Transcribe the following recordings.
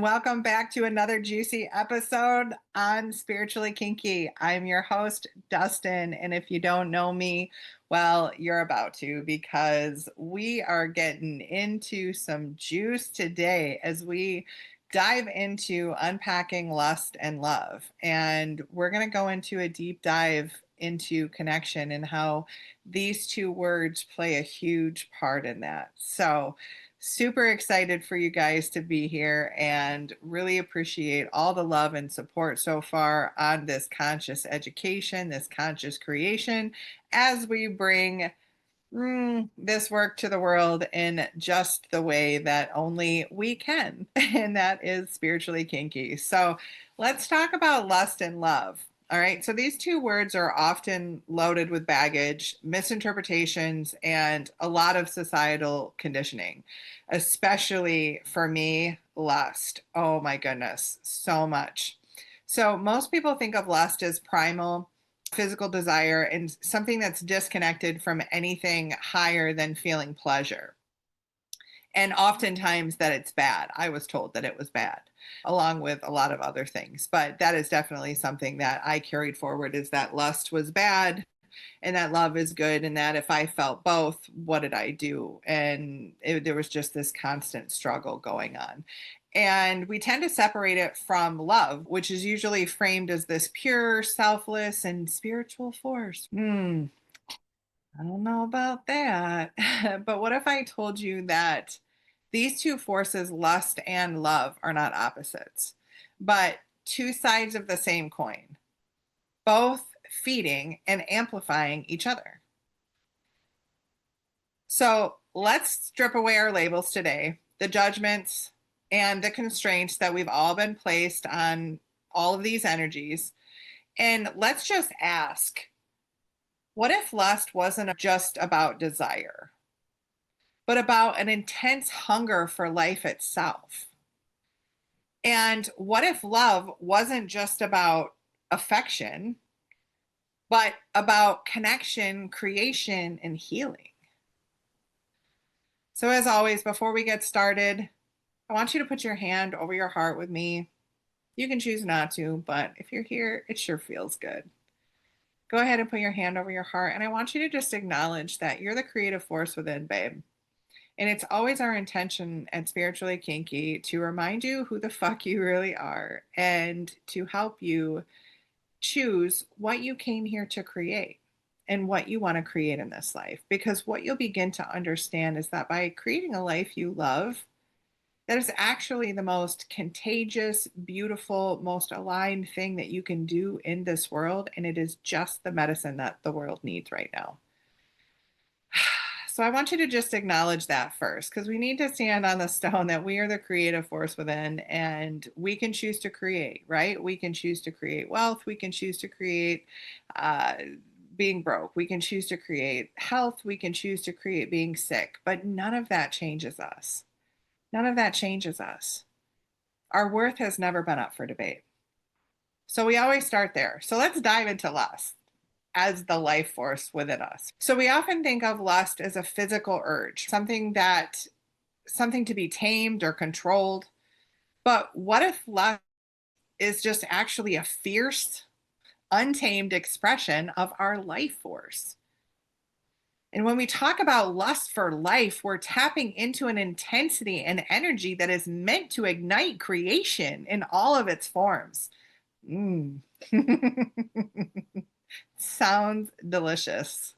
Welcome back to another juicy episode on Spiritually Kinky. I'm your host, Dustin. And if you don't know me, well, you're about to because we are getting into some juice today as we dive into unpacking lust and love. And we're going to go into a deep dive into connection and how these two words play a huge part in that. So, super excited for you guys to be here and really appreciate all the love and support so far on this conscious education, this conscious creation, as we bring this work to the world in just the way that only we can, and that is spiritually kinky. So let's talk about lust and love. All right. So these two words are often loaded with baggage, misinterpretations, and a lot of societal conditioning, especially for me, lust. Oh my goodness, so much. So most people think of lust as primal physical desire and something that's disconnected from anything higher than feeling pleasure. And oftentimes that it's bad. I was told that it was bad, along with a lot of other things. But that is definitely something that I carried forward, is that lust was bad and that love is good. And that if I felt both, what did I do? And there was just this constant struggle going on. And we tend to separate it from love, which is usually framed as this pure, selfless, and spiritual force. I don't know about that. But what if I told you that these two forces, lust and love, are not opposites, but two sides of the same coin, both feeding and amplifying each other? So let's strip away our labels today, the judgments and the constraints that we've all been placed on all of these energies. And let's just ask, what if lust wasn't just about desire, but about an intense hunger for life itself? And what if love wasn't just about affection, but about connection, creation, and healing? So, as always, before we get started, I want you to put your hand over your heart with me. You can choose not to, but if you're here, it sure feels good. Go ahead and put your hand over your heart. And I want you to just acknowledge that you're the creative force within, babe. And it's always our intention at Spiritually Kinky to remind you who the fuck you really are and to help you choose what you came here to create and what you want to create in this life. Because what you'll begin to understand is that by creating a life you love, that is actually the most contagious, beautiful, most aligned thing that you can do in this world. And it is just the medicine that the world needs right now. So I want you to just acknowledge that first, because we need to stand on the stone that we are the creative force within and we can choose to create, right? We can choose to create wealth. We can choose to create uh, being broke. We can choose to create health. We can choose to create being sick, but none of that changes us. None of that changes us. Our worth has never been up for debate. So we always start there. So let's dive into lust as the life force within us. So we often think of lust as a physical urge, something to be tamed or controlled. But what if lust is just actually a fierce, untamed expression of our life force? And when we talk about lust for life, we're tapping into an intensity and energy that is meant to ignite creation in all of its forms. Mm. Sounds delicious.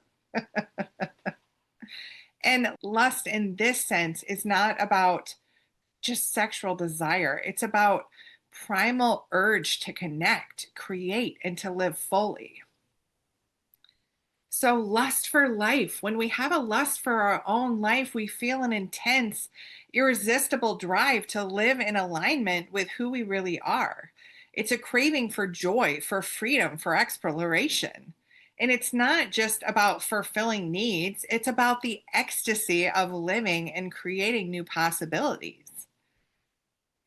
And lust in this sense is not about just sexual desire. It's about primal urge to connect, create, and to live fully. So, lust for life. When we have a lust for our own life, we feel an intense, irresistible drive to live in alignment with who we really are. It's a craving for joy, for freedom, for exploration. And it's not just about fulfilling needs, it's about the ecstasy of living and creating new possibilities.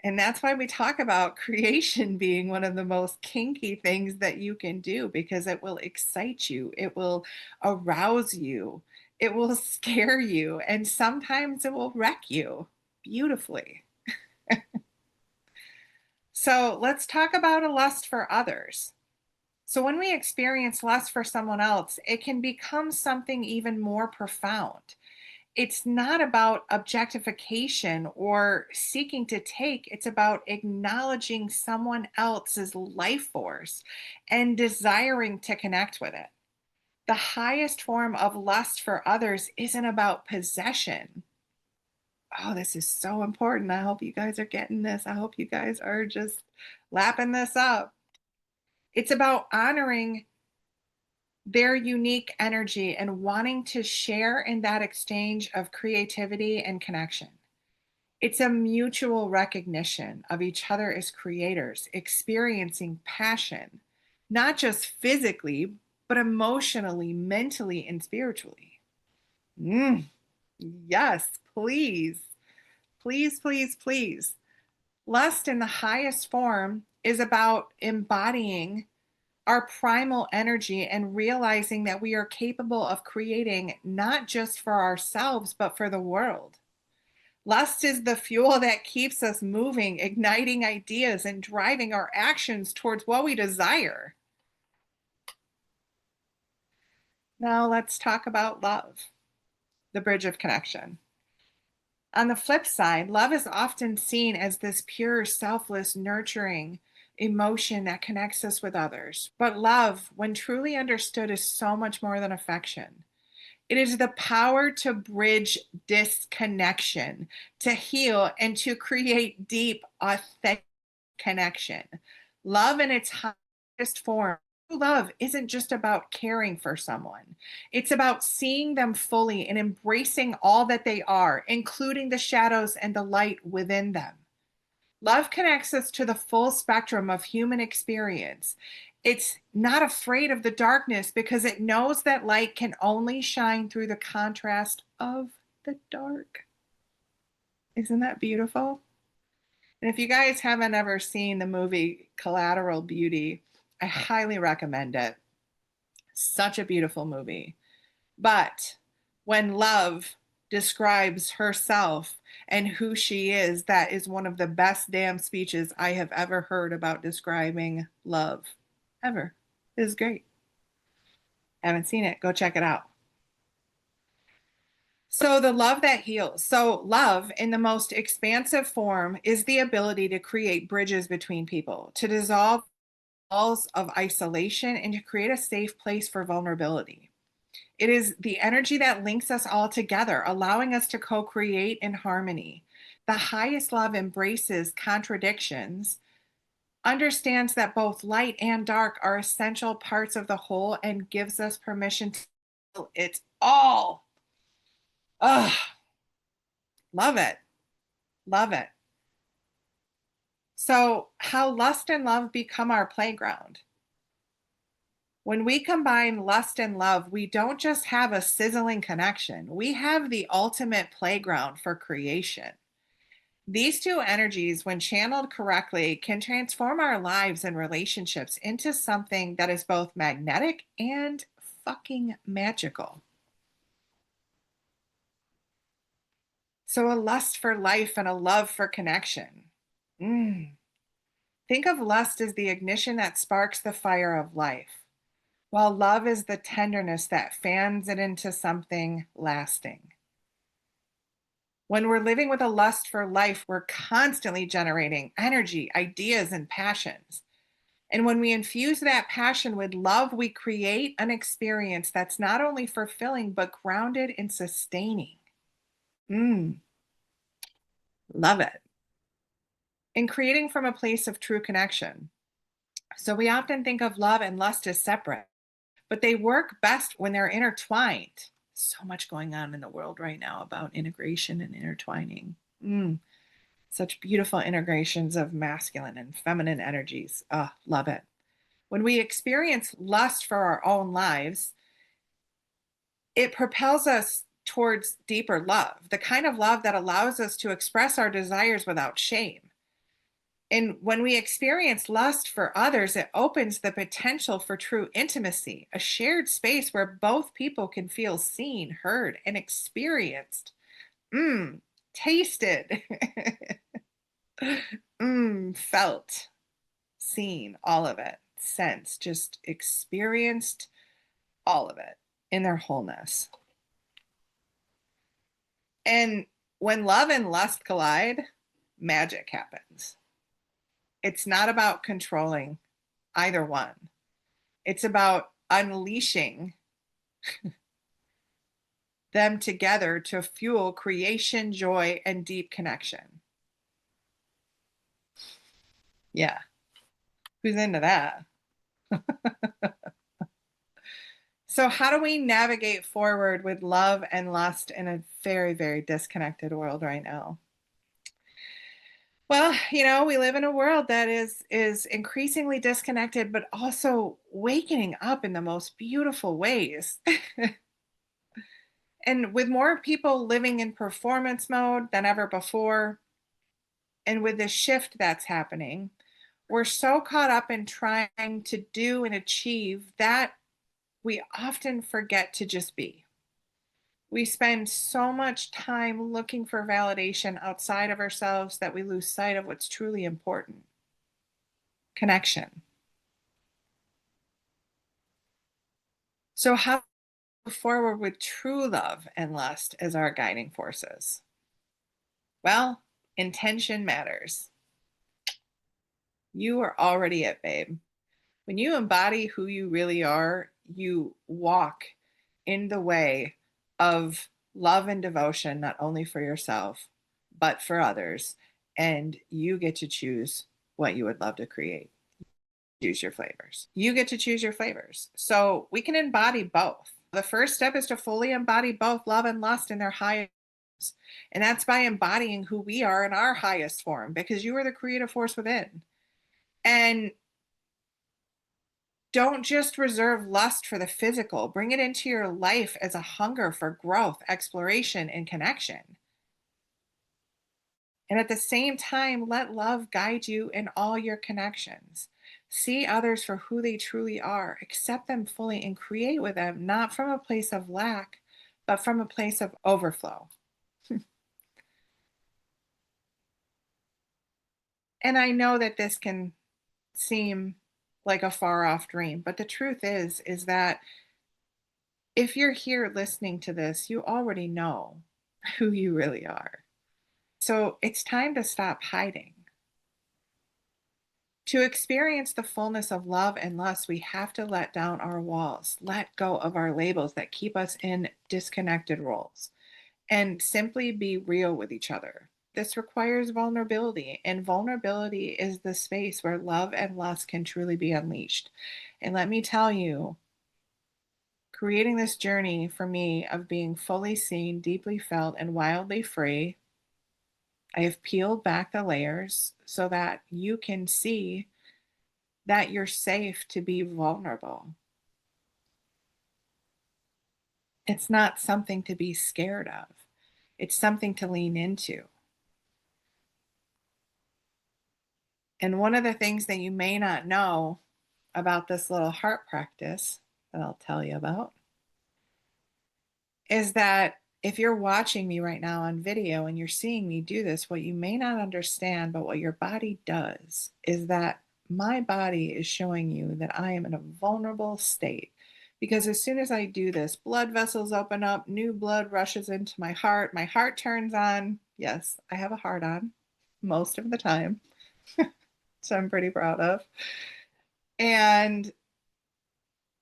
And that's why we talk about creation being one of the most kinky things that you can do, because it will excite you, it will arouse you, it will scare you, and sometimes it will wreck you beautifully. So let's talk about a lust for others. So when we experience lust for someone else, it can become something even more profound. It's not about objectification or seeking to take, it's about acknowledging someone else's life force and desiring to connect with it. The highest form of lust for others isn't about possession. Oh, this is so important. I hope you guys are getting this. I hope you guys are just lapping this up. It's about honoring their unique energy and wanting to share in that exchange of creativity and connection. It's a mutual recognition of each other as creators, experiencing passion, not just physically, but emotionally, mentally, and spiritually. Mm, yes, please, please, please, please. Lust in the highest form is about embodying our primal energy and realizing that we are capable of creating not just for ourselves, but for the world. Lust is the fuel that keeps us moving, igniting ideas, and driving our actions towards what we desire. Now, let's talk about love, the bridge of connection. On the flip side, love is often seen as this pure, selfless, nurturing emotion that connects us with others. But love, when truly understood, is so much more than affection. It is the power to bridge disconnection, to heal, and to create deep, authentic connection. Love in its highest form. Love isn't just about caring for someone. It's about seeing them fully and embracing all that they are, including the shadows and the light within them. Love connects us to the full spectrum of human experience. It's not afraid of the darkness because it knows that light can only shine through the contrast of the dark. Isn't that beautiful? And if you guys haven't ever seen the movie Collateral Beauty, I highly recommend it. Such a beautiful movie. But when love describes herself and who she is, that is one of the best damn speeches I have ever heard about describing love. Ever. It is great. Haven't seen it. Go check it out. So, the love that heals. So, love in the most expansive form is the ability to create bridges between people, to dissolve walls of isolation, and to create a safe place for vulnerability. It is the energy that links us all together, allowing us to co create in harmony. The highest love embraces contradictions, understands that both light and dark are essential parts of the whole, and gives us permission to feel it all. Ugh, love it. Love it. So, how lust and love become our playground. When we combine lust and love, we don't just have a sizzling connection, we have the ultimate playground for creation. These two energies, when channeled correctly, can transform our lives and relationships into something that is both magnetic and fucking magical. So, a lust for life and a love for connection. Mm. Think of lust as the ignition that sparks the fire of life, while love is the tenderness that fans it into something lasting. When we're living with a lust for life, we're constantly generating energy, ideas, and passions. And when we infuse that passion with love, we create an experience that's not only fulfilling, but grounded and sustaining. Mm, love it. And creating from a place of true connection. So we often think of love and lust as separate, but they work best when they're intertwined. So much going on in the world right now about integration and intertwining. Such beautiful integrations of masculine and feminine energies. Love it. When we experience lust for our own lives, it propels us towards deeper love, the kind of love that allows us to express our desires without shame. And when we experience lust for others, it opens the potential for true intimacy, a shared space where both people can feel seen, heard, and experienced. Tasted. Felt. seen, all of it, sensed, just experienced all of it in their wholeness. And when love and lust collide, magic happens. It's not about controlling either one. It's about unleashing them together to fuel creation, joy, and deep connection. Yeah. Who's into that? So, how do we navigate forward with love and lust in a very, very disconnected world right now? Well, we live in a world that is increasingly disconnected, but also waking up in the most beautiful ways. And with more people living in performance mode than ever before, and with the shift that's happening, we're so caught up in trying to do and achieve that we often forget to just be. We spend so much time looking for validation outside of ourselves that we lose sight of what's truly important: connection. So, how to move forward with true love and lust as our guiding forces? Well, intention matters. You are already it, babe. When you embody who you really are, you walk in the way of love and devotion, not only for yourself, but for others. And you get to choose what you would love to create. Choose your flavors. You get to choose your flavors. So we can embody both. The first step is to fully embody both love and lust in their highest forms. And that's by embodying who we are in our highest form, because you are the creative force within. And don't just reserve lust for the physical. Bring it into your life as a hunger for growth, exploration, and connection. And at the same time, let love guide you in all your connections. See others for who they truly are, accept them fully, and create with them, not from a place of lack, but from a place of overflow. And I know that this can seem like a far off dream, but the truth is that if you're here listening to this, you already know who you really are. So it's time to stop hiding. To experience the fullness of love and lust, we have to let down our walls, let go of our labels that keep us in disconnected roles, and simply be real with each other. This requires vulnerability, and vulnerability is the space where love and lust can truly be unleashed. And let me tell you, creating this journey for me of being fully seen, deeply felt, and wildly free, I have peeled back the layers so that you can see that you're safe to be vulnerable. It's not something to be scared of, it's something to lean into. And one of the things that you may not know about this little heart practice that I'll tell you about is that if you're watching me right now on video and you're seeing me do this, what you may not understand, but what your body does, is that my body is showing you that I am in a vulnerable state. Because as soon as I do this, blood vessels open up, new blood rushes into my heart turns on. Yes, I have a heart on most of the time, so I'm pretty proud of. And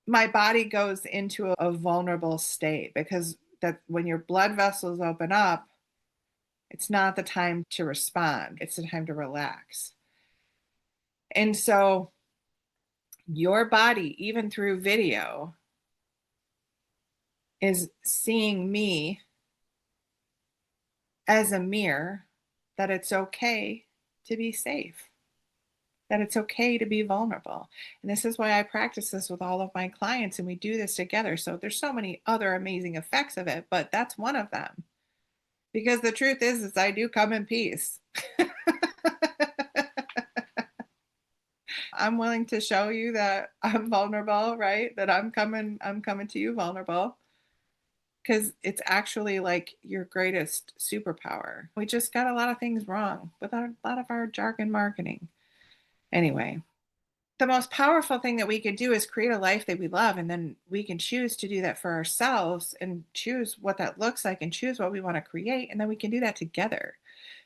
my body goes into a vulnerable state, because that when your blood vessels open up, it's not the time to respond, it's the time to relax. And so your body, even through video, is seeing me as a mirror, that it's okay to be safe, that it's okay to be vulnerable. And this is why I practice this with all of my clients, and we do this together. So there's so many other amazing effects of it, but that's one of them. Because the truth is I do come in peace. I'm willing to show you that I'm vulnerable, right? That I'm coming to you vulnerable. Because it's actually like your greatest superpower. We just got a lot of things wrong with a lot of our jargon marketing. Anyway, the most powerful thing that we can do is create a life that we love, and then we can choose to do that for ourselves and choose what that looks like and choose what we want to create, and then we can do that together,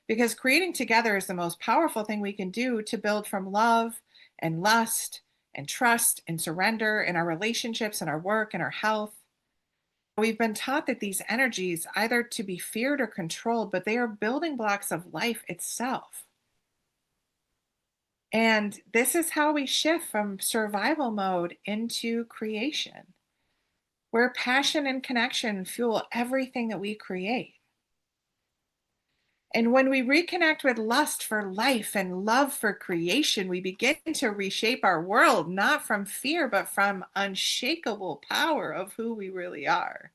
because creating together is the most powerful thing we can do to build from love and lust and trust and surrender in our relationships and our work and our health. We've been taught that these energies either to be feared or controlled, but they are building blocks of life itself. And this is how we shift from survival mode into creation, where passion and connection fuel everything that we create. And when we reconnect with lust for life and love for creation, we begin to reshape our world, not from fear, but from unshakable power of who we really are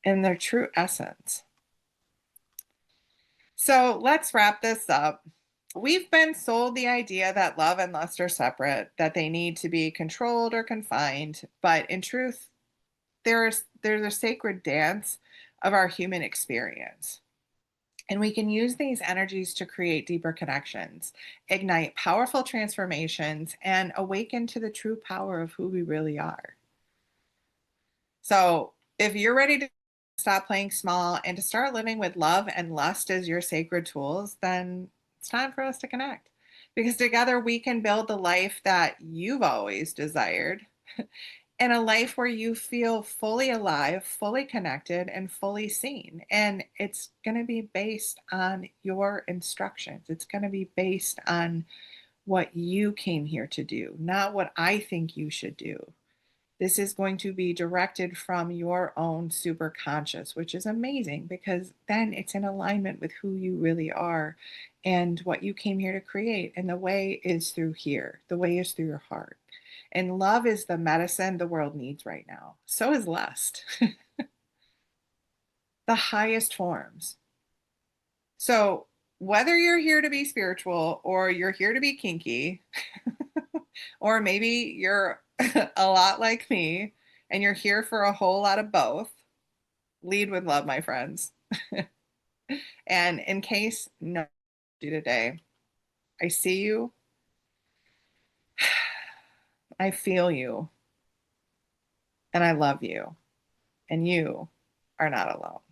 and their true essence. So let's wrap this up. We've been sold the idea that love and lust are separate, that they need to be controlled or confined, but in truth, there's a sacred dance of our human experience. And we can use these energies to create deeper connections, ignite powerful transformations, and awaken to the true power of who we really are. So, if you're ready to stop playing small and to start living with love and lust as your sacred tools, then it's time for us to connect. Because together we can build the life that you've always desired, and a life where you feel fully alive, fully connected, and fully seen. And it's going to be based on your instructions. It's going to be based on what you came here to do, not what I think you should do. This is going to be directed from your own superconscious, which is amazing because then it's in alignment with who you really are and what you came here to create. And the way is through here, the way is through your heart. And love is the medicine the world needs right now. So is lust, the highest forms. So, whether you're here to be spiritual or you're here to be kinky, or maybe you're a lot like me and you're here for a whole lot of both, lead with love, my friends. And in case no do today, I see you, I feel you, and I love you, and you are not alone.